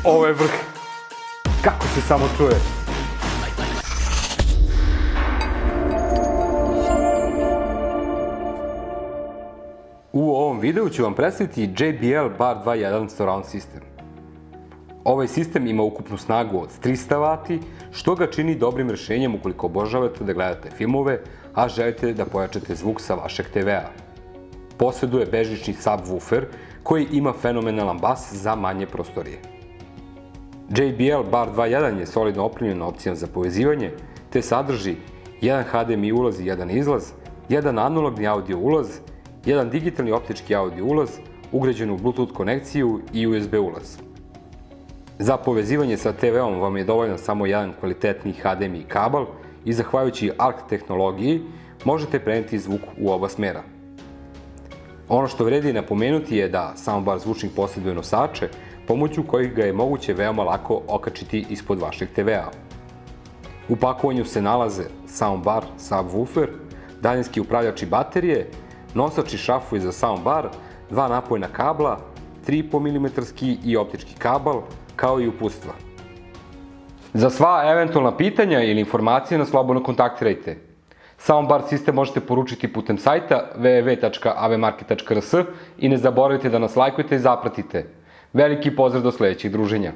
Ovo je vrh. Kako se samo čuje? U ovom videu ću vam predstaviti JBL Bar 2.1 Surround System. Ovaj sistem ima ukupnu snagu od 300 W, što ga čini dobrim rešenjem ukoliko obožavate da gledate filmove, a želite da pojačate zvuk sa vašeg TV-a. Posjeduje bežični subwoofer koji ima fenomenalan bas za manje prostorije. JBL Bar 2.1 je solidno opremljena opcijom za povezivanje, te sadrži jedan HDMI ulaz i jedan izlaz, jedan analogni audio ulaz, jedan digitalni optički audio ulaz, ugrađenu Bluetooth konekciju i USB ulaz. Za povezivanje sa TV-om vam je dovoljan samo jedan kvalitetni HDMI kabel i zahvaljujući ARC tehnologiji možete preneti zvuk u oba smera. Ono što vredi napomenuti je da soundbar zvučnik posjeduje nosače, pomoću kojih ga je moguće veoma lako okačiti ispod vašeg TV-a. U pakovanju se nalaze soundbar, subwoofer, daljinski upravljač i baterije, nosač i šafuj za soundbar, dva napojna kabla, 3,5 mm i optički kabel, kao i uputstva. Za sva eventualna pitanja ili informacije nas slobodno kontaktirajte. Soundbar sistem možete poručiti putem sajta www.avmarket.rs i ne zaboravite da nas lajkujete i zapratite. Veliki pozdrav do sledećeg druženja!